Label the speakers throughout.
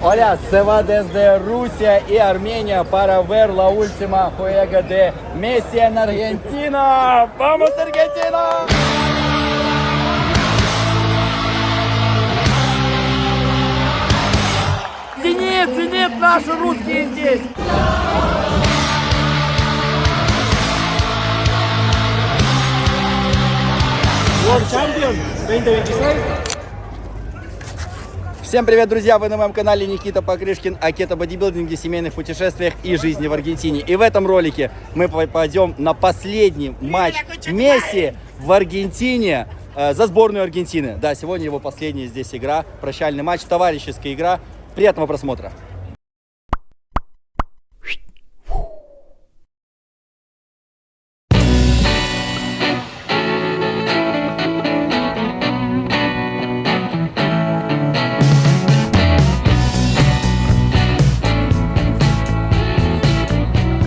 Speaker 1: Olha, se va desde Rusia y Armenia para ver la última juega de Messi en Argentina. ¡Vamos, Argentina! Зенит, Зенит, наши русские здесь!
Speaker 2: World Champion 2026.
Speaker 1: Всем привет, друзья! Вы на моем канале Никита Покрышкин о кето-бодибилдинге, семейных путешествиях и жизни в Аргентине. И в этом ролике мы пойдем на последний матч Месси в Аргентине за сборную Аргентины. Да, сегодня его последняя здесь игра, прощальный матч, товарищеская игра. Приятного просмотра!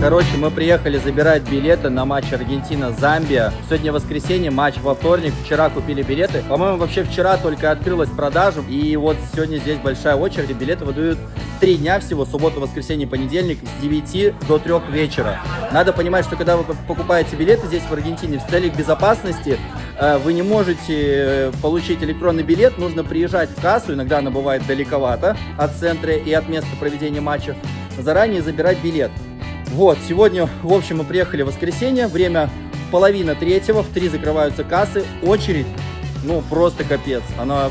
Speaker 1: Короче, мы приехали забирать билеты на матч Аргентина-Замбия. Сегодня воскресенье, матч во вторник. Вчера купили билеты. По-моему, вообще вчера только открылась продажа. И вот сегодня здесь большая очередь. Билеты выдают 3 дня всего. Суббота, воскресенье, понедельник с 9 до 3 вечера. Надо понимать, что когда вы покупаете билеты здесь в Аргентине, в целях безопасности вы не можете получить электронный билет. Нужно приезжать в кассу. Иногда она бывает далековато от центра и от места проведения матча. Заранее забирать билет. Вот, сегодня, в общем, мы приехали в воскресенье, время 2:30, в 3 закрываются кассы, очередь, ну, просто капец,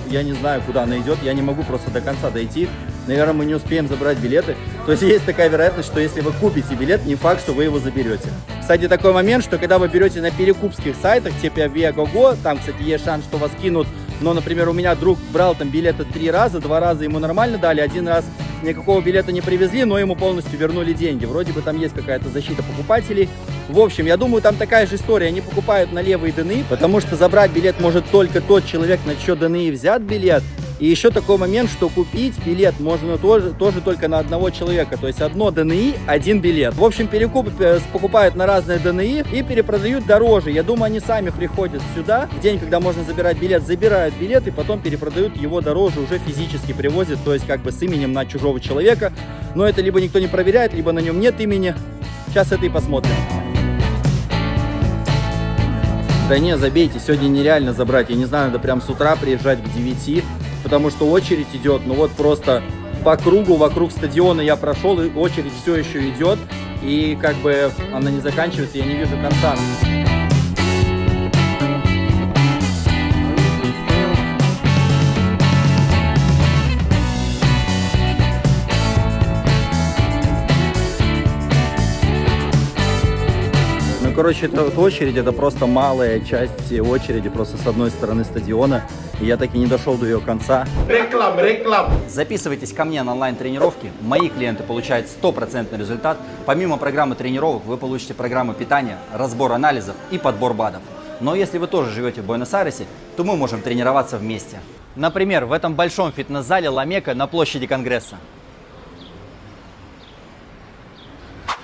Speaker 1: я не знаю, куда она идет, я не могу просто до конца дойти, наверное, мы не успеем забрать билеты, то есть есть такая вероятность, что если вы купите билет, не факт, что вы его заберете. Кстати, такой момент, что когда вы берете на перекупских сайтах, типа Viagogo, там, кстати, есть шанс, что вас кинут, но, например, у меня друг брал там билеты 3 раза, 2 раза ему нормально дали, 1 раз никакого билета не привезли, но ему полностью вернули деньги. Вроде бы там есть какая-то защита покупателей. В общем, я думаю, там такая же история. Они покупают на левые ДНИ, потому что забрать билет может только тот человек, на чье ДНИ взят билет. И еще такой момент, что купить билет можно тоже только на одного человека. То есть одно ДНИ, один билет. В общем, перекуп покупают на разные ДНИ и перепродают дороже. Я думаю, они сами приходят сюда в день, когда можно забирать билет, забирают билет и потом перепродают его дороже, уже физически привозят, то есть как бы с именем на чужого человека. Но это либо никто не проверяет, либо на нем нет имени. Сейчас это и посмотрим. Да не, забейте, сегодня нереально забрать. Я не знаю, надо прям с утра приезжать к 9, потому что очередь идет, ну вот просто по кругу, вокруг стадиона я прошел, и очередь все еще идет, и как бы она не заканчивается, я не вижу конца. Короче, эта очередь, это просто малая часть очереди, просто с одной стороны стадиона. И я так и не дошел до ее конца. Реклам. Записывайтесь ко мне на онлайн-тренировки. Мои клиенты получают 100% результат. Помимо программы тренировок, вы получите программу питания, разбор анализов и подбор БАДов. Но если вы тоже живете в Буэнос-Айресе, то мы можем тренироваться вместе. Например, в этом большом фитнес-зале Ламека на площади Конгресса.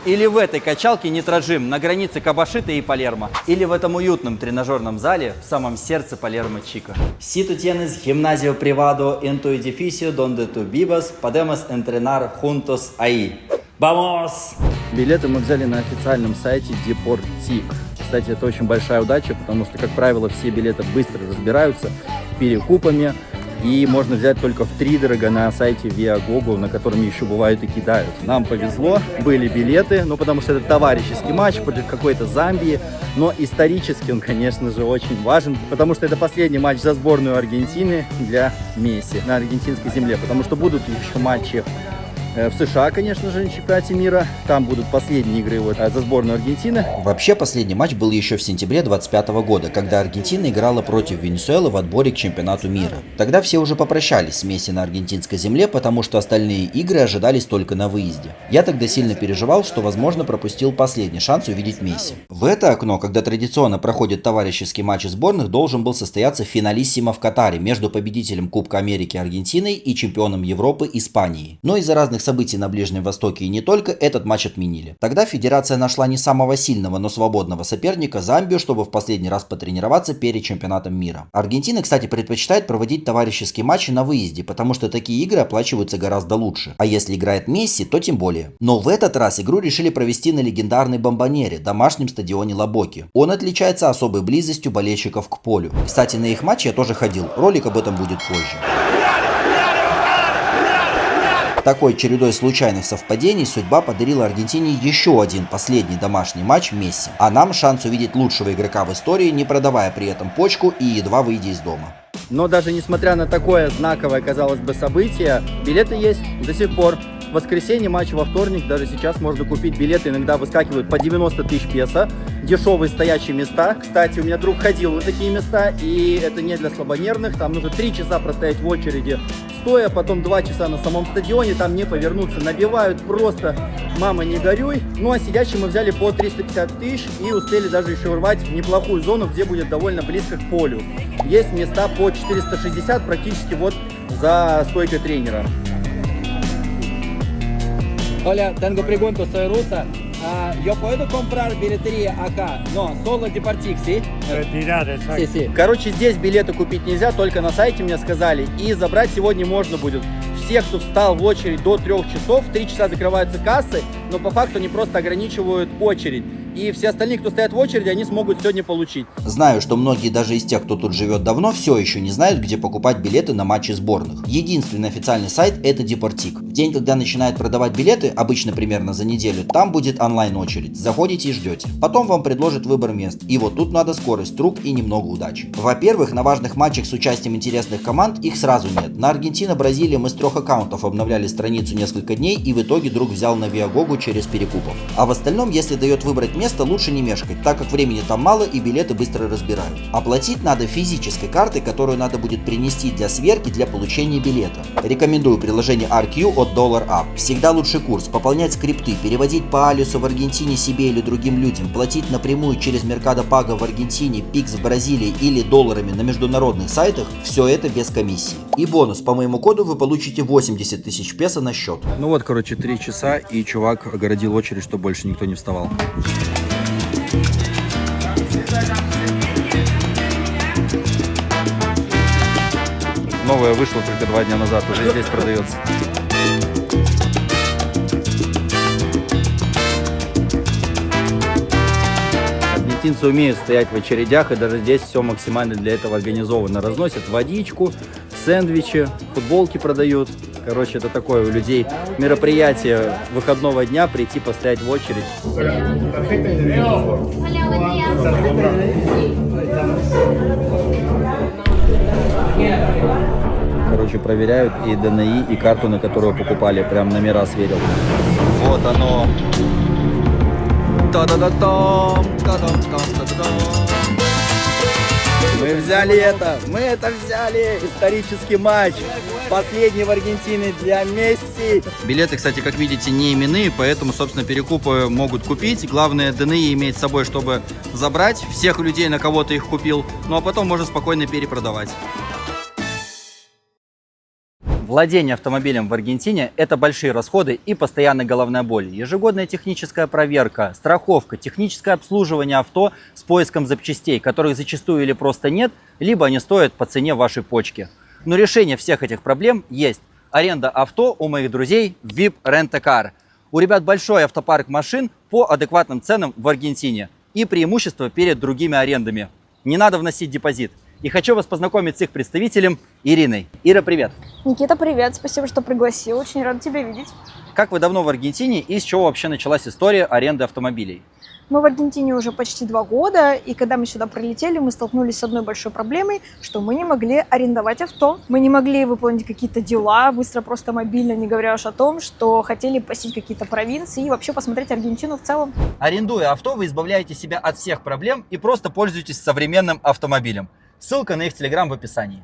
Speaker 1: Или в этой качалке Нитроджим на границе Кабашита и Палермо. Или в этом уютном тренажерном зале в самом сердце Палермо Чико. Si tú tienes gimnasio privado en tu edificio donde tú vivas, podemos entrenar juntos ahí. Vamos! Билеты мы взяли на официальном сайте Deportic. Кстати, это очень большая удача, потому что, как правило, все билеты быстро разбираются перекупами. И можно взять только втридорога на сайте Viagogo, на котором еще бывают и кидают. Нам повезло, были билеты, ну потому что это товарищеский матч против какой-то Замбии. Но исторически он, конечно же, очень важен, потому что это последний матч за сборную Аргентины для Месси на аргентинской земле. Потому что будут еще матчи в США, конечно же, на чемпионате мира. Там будут последние игры за сборную Аргентины.
Speaker 3: Вообще, последний матч был еще в сентябре 2025 года, когда Аргентина играла против Венесуэлы в отборе к чемпионату мира. Тогда все уже попрощались с Месси на аргентинской земле, потому что остальные игры ожидались только на выезде. Я тогда сильно переживал, что, возможно, пропустил последний шанс увидеть Месси. В это окно, когда традиционно проходит товарищеский матч сборных, должен был состояться финалиссимо в Катаре между победителем Кубка Америки Аргентиной и чемпионом Европы Испанией. Но из-за разных событий на Ближнем Востоке и не только, этот матч отменили. Тогда федерация нашла не самого сильного, но свободного соперника Замбию, чтобы в последний раз потренироваться перед чемпионатом мира. Аргентина, кстати, предпочитает проводить товарищеские матчи на выезде, потому что такие игры оплачиваются гораздо лучше. А если играет Месси, то тем более. Но в этот раз игру решили провести на легендарной Бомбонере, домашнем стадионе Лабоки. Он отличается особой близостью болельщиков к полю. Кстати, на их матче я тоже ходил, ролик об этом будет позже. Такой чередой случайных совпадений судьба подарила Аргентине еще один последний домашний матч Месси, а нам шанс увидеть лучшего игрока в истории, не продавая при этом почку и едва выйдя из дома.
Speaker 1: Но даже несмотря на такое знаковое, казалось бы, событие, билеты есть до сих пор. В воскресенье матч во вторник, даже сейчас можно купить билеты, иногда выскакивают по 90 тысяч песо, дешевые стоячие места. Кстати, у меня друг ходил на такие места, и это не для слабонервных, там нужно 3 часа простоять в очереди стоя, потом 2 часа на самом стадионе, там не повернуться, набивают просто, мама не горюй. Ну а сидящие мы взяли по 350 тысяч и успели даже еще урвать в неплохую зону, где будет довольно близко к полю. Есть места по 460 практически вот за стойкой тренера. Hola, tengo preguntas, soy rusa. ¿Yo puedo comprar billetería acá? No, solo Deportic, ¿sí?
Speaker 2: Retirar, exacto.
Speaker 1: Sí, sí. Короче, здесь билеты купить нельзя, только на сайте мне сказали. И забрать сегодня можно будет. Все, кто встал в очередь до 3 часов, в 3 часа закрываются кассы, но по факту они просто ограничивают очередь. И все остальные, кто стоят в очереди, они смогут сегодня получить.
Speaker 3: Знаю, что многие даже из тех, кто тут живет давно, все еще не знают, где покупать билеты на матчи сборных. Единственный официальный сайт — это Deportic. В день, когда начинают продавать билеты, обычно примерно за неделю, там будет онлайн-очередь. Заходите и ждете. Потом вам предложат выбор мест. И вот тут надо скорость рук и немного удачи. Во-первых, на важных матчах с участием интересных команд их сразу нет. На Аргентина-Бразилия мы с 3 аккаунтов обновляли страницу несколько дней, и в итоге друг взял на Виагогу через перекупов. А в остальном, если дает выбрать место, лучше не мешкать, так как времени там мало и билеты быстро разбирают. Оплатить надо физической картой, которую надо будет принести для сверки для получения билета. Рекомендую приложение RQ от $up. Всегда лучший курс, пополнять скрипты, переводить по Алису в Аргентине себе или другим людям, платить напрямую через Mercado Pago в Аргентине, Pix в Бразилии или долларами на международных сайтах — все это без комиссии. И бонус: по моему коду вы получите 80 тысяч песо на счет.
Speaker 1: Ну вот, короче, 3 часа, и чувак огородил очередь, чтобы больше никто не вставал. Новая вышла только 2 дня назад, уже здесь продается. Аргентинцы умеют стоять в очередях, и даже здесь все максимально для этого организовано. Разносят водичку, сэндвичи, футболки продают. Короче, это такое у людей мероприятие выходного дня — прийти постоять в очередь. Короче, проверяют и ДНИ, и карту, на которую покупали. Прям номера сверил. Вот оно. Мы взяли это, мы это взяли. Исторический матч. Последний в Аргентине для Месси. Билеты, кстати, как видите, не именные, поэтому, собственно, перекупы могут купить. Главное, ДНИ иметь с собой, чтобы забрать всех людей, на кого ты их купил. Ну а потом можно спокойно перепродавать. Владение автомобилем в Аргентине – это большие расходы и постоянная головная боль. Ежегодная техническая проверка, страховка, техническое обслуживание авто с поиском запчастей, которых зачастую или просто нет, либо они стоят по цене вашей почки. Но решение всех этих проблем есть. Аренда авто у моих друзей VIP Rent-A-Car. У ребят большой автопарк машин по адекватным ценам в Аргентине и преимущество перед другими арендами. Не надо вносить депозит. И хочу вас познакомить с их представителем Ириной. Ира, привет!
Speaker 4: Никита, привет! Спасибо, что пригласил. Очень рада тебя видеть.
Speaker 1: Как вы давно в Аргентине и с чего вообще началась история аренды автомобилей?
Speaker 4: Мы в Аргентине уже почти 2 года, и когда мы сюда прилетели, мы столкнулись с одной большой проблемой, что мы не могли арендовать авто. Мы не могли выполнить какие-то дела быстро, просто мобильно, не говоря уж о том, что хотели посетить какие-то провинции и вообще посмотреть Аргентину в целом.
Speaker 1: Арендуя авто, вы избавляете себя от всех проблем и просто пользуетесь современным автомобилем. Ссылка на их телеграм в описании.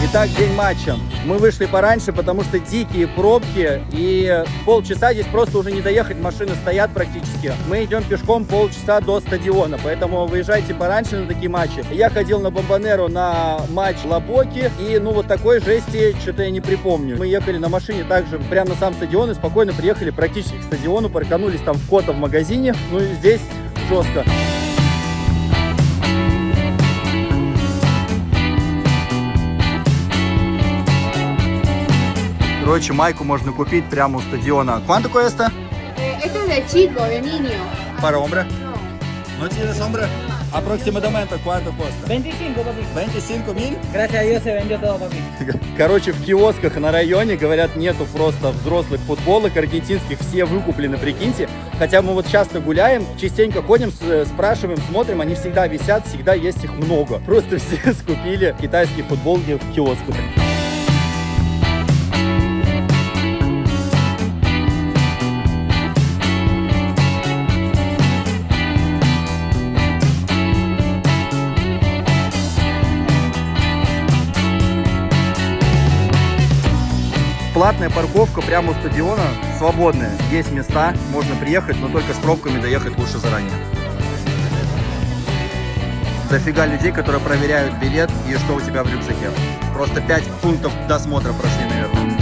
Speaker 1: Итак, в день матча. Мы вышли пораньше, потому что дикие пробки, и полчаса здесь просто уже не доехать, машины стоят практически. Мы идем пешком полчаса до стадиона, поэтому выезжайте пораньше на такие матчи. Я ходил на Бомбонеру на матч Лабоки, и ну вот такой жести что-то я не припомню. Мы ехали на машине также прямо на сам стадион и спокойно приехали практически к стадиону, парканулись там в Кота в магазине, ну и здесь жестко. Короче, майку можно купить прямо у стадиона. ¿Cuánto cuesta?
Speaker 5: Este es de chico, de niño.
Speaker 1: Para hombre.
Speaker 5: No.
Speaker 1: ¿No tienes hombre? Aproximadamente, ¿cuánto cuesta?
Speaker 2: 25, papi.
Speaker 1: 25.000?
Speaker 2: Gracias a Dios se vendió todo, papi.
Speaker 1: Короче, в киосках на районе, говорят, нету просто взрослых футболок аргентинских, все выкуплены, прикиньте. Хотя мы вот часто гуляем, частенько ходим, спрашиваем, смотрим, они всегда висят, всегда есть их много. Просто все скупили китайские футболки в киосках. Платная парковка прямо у стадиона, свободная. Есть места, можно приехать, но только с пробками доехать лучше заранее. Дофига людей, которые проверяют билет и что у тебя в рюкзаке. Просто 5 пунктов досмотра прошли, наверное.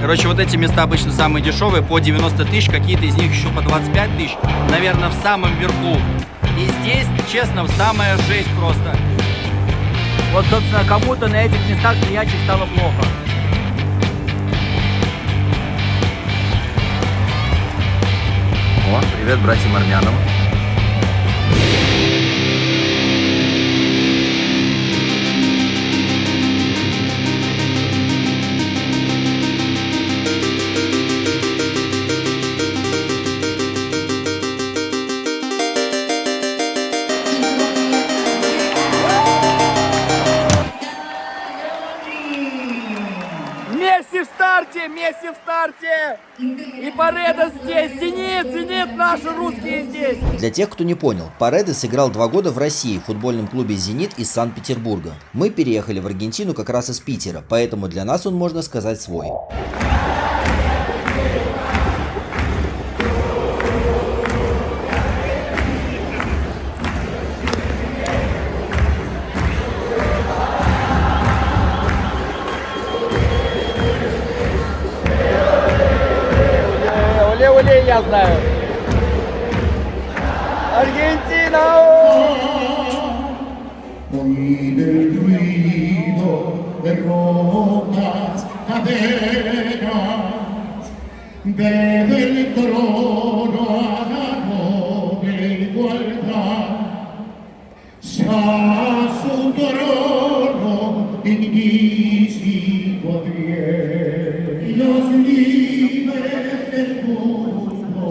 Speaker 1: Короче, вот эти места обычно самые дешевые, по 90 тысяч, какие-то из них еще по 25 тысяч, наверное, в самом верху. И здесь, честно, самая жесть просто. Вот, собственно, кому-то на этих местах стоячих стало плохо. О, привет братьям армянам. Месси в старте! Месси в старте! И Паредос здесь! Зенит! Зенит! Наши русские здесь!
Speaker 3: Для тех, кто не понял, Паредос сыграл 2 года в России в футбольном клубе «Зенит» из Санкт-Петербурга. Мы переехали в Аргентину как раз из Питера, поэтому для нас он, можно сказать, свой.
Speaker 1: Оле-оле, я знаю. Аргентина!
Speaker 6: Oír el ruido de rotas cadenas, desde el trono a la noble igualdad, a su trono dignísimo fiel, los libres del mundo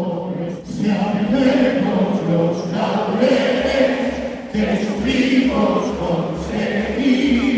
Speaker 6: se alejos los laureles que sufrimos conseguir.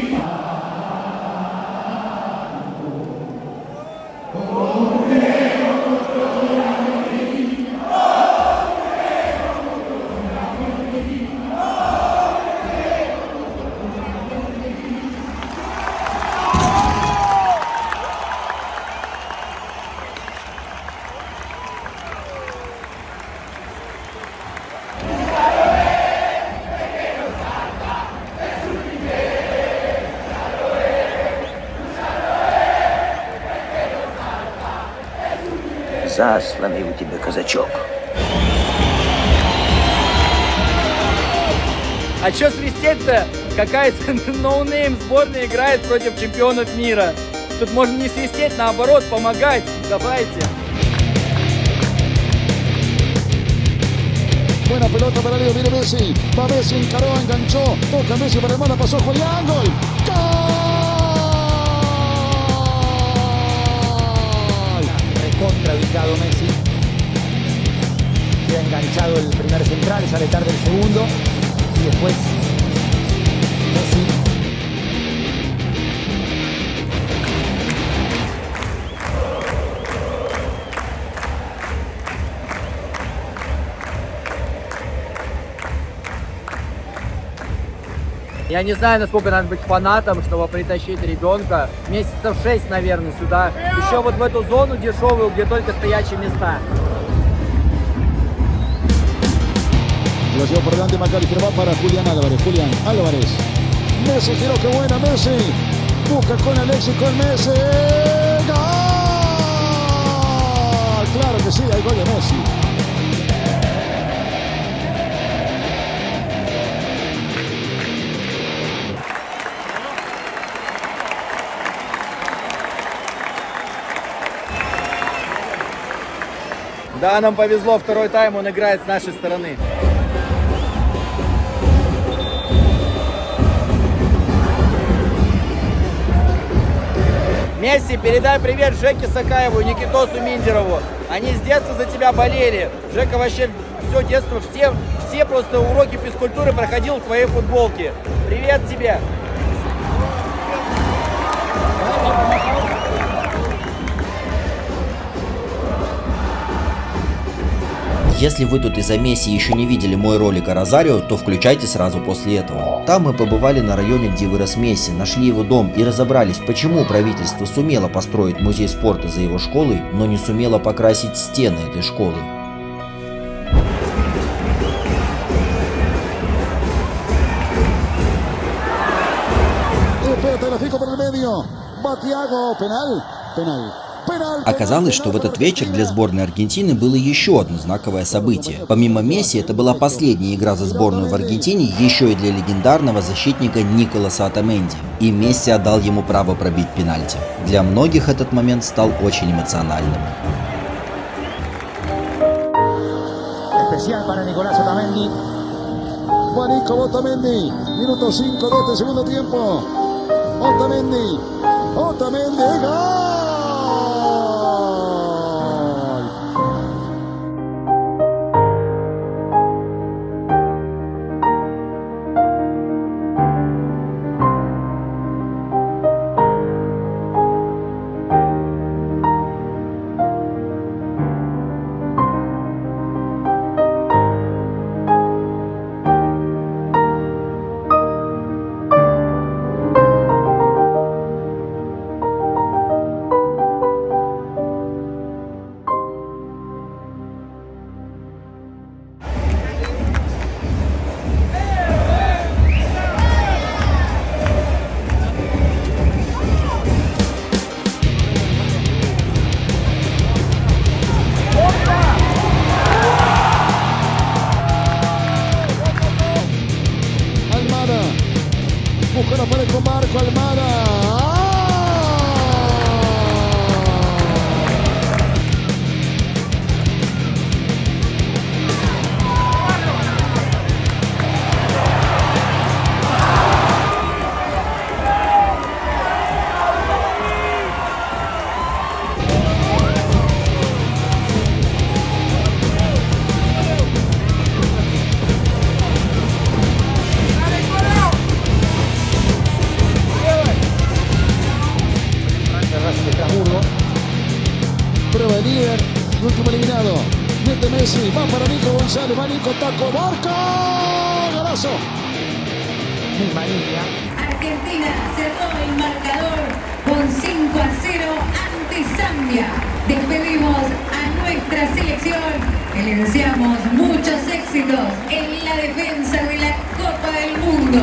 Speaker 7: Засланный у тебя казачок.
Speaker 1: А чё свистеть-то? Какая-то ноунейм сборная играет против чемпионов мира. Тут можно не свистеть, наоборот, помогать. Давайте.
Speaker 8: Buena pelota para Leo, viene Messi, va Messi, encaró, enganchó, toca Messi para el mano, pasó Julián, gol, ¡gol!
Speaker 9: está ubicado Messi. Queda enganchado el primer central, sale tarde el segundo. Y después Messi.
Speaker 1: Я не знаю, насколько надо быть фанатом, чтобы притащить ребенка месяцев 6, наверное, сюда. Еще вот в эту зону дешевую, где только стоячие места.
Speaker 8: Lo lleva por delante McAllister, va para Julián Álvarez. Julián Álvarez. Messi, giró, qué buena Messi. Busca con Alexis, con Messi. ¡Gol! Claro que sí, hay gol de Messi.
Speaker 1: Да, нам повезло, второй тайм он играет с нашей стороны. Месси, передай привет Жеке Сакаеву и Никитосу Миндерову. Они с детства за тебя болели. Жека вообще все детство, все просто уроки физкультуры проходил в твоей футболке. Привет тебе!
Speaker 3: Если вы тут из-за Месси еще не видели мой ролик о Розарио, то включайте сразу после этого. Там мы побывали на районе, где вырос Месси, нашли его дом и разобрались, почему правительство сумело построить музей спорта за его школой, но не сумело покрасить стены этой школы. Оказалось, что в этот вечер для сборной Аргентины было еще одно знаковое событие. Помимо Месси, это была последняя игра за сборную в Аргентине еще и для легендарного защитника Николаса Отаменди. И Месси отдал ему право пробить пенальти. Для многих этот момент стал очень эмоциональным.
Speaker 9: Especial para Nicolás Otamendi.
Speaker 8: Juanico Otamendi, minuto 5 de este segundo tiempo. Otamendi, Otamendi, ¡gol! Busca la pared con Marco Almada. Prueba de líder, el último eliminado. Mete Messi, va para Nico González, va Nico, taco, Barca, golazo.
Speaker 9: Misma línea.
Speaker 10: Argentina cerró el marcador con 5-0 ante Zambia. Despedimos a nuestra selección y le deseamos muchos éxitos en la defensa de la Copa del Mundo.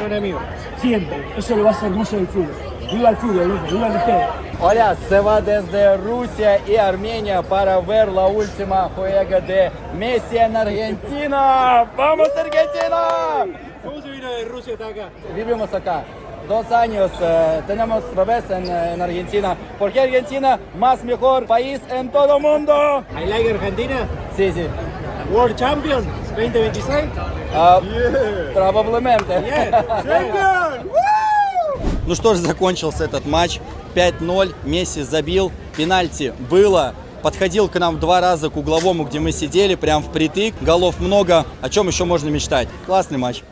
Speaker 11: Enemigo, siempre, eso lo va a hacer hermoso del fútbol. Viva el fútbol, loco, viva ustedes.
Speaker 1: Hola, se va desde Rusia y Armenia para ver la última juega de Messi en Argentina. ¡Vamos, Argentina!
Speaker 11: ¿Cómo se vino de Rusia hasta acá?
Speaker 1: Vivimos acá. 2 años tenemos bebés en Argentina. Porque Argentina más mejor país en todo el mundo.
Speaker 11: ¿I like Argentina?
Speaker 1: Sí, sí.
Speaker 11: World Champion 2026?
Speaker 1: Probablemente.
Speaker 11: Champion!
Speaker 1: Ну что ж, закончился этот матч. 5-0. Месси забил. Пенальти было. Подходил к нам 2 раза к угловому, где мы сидели, прям впритык. Голов много. О чем еще можно мечтать? Классный матч.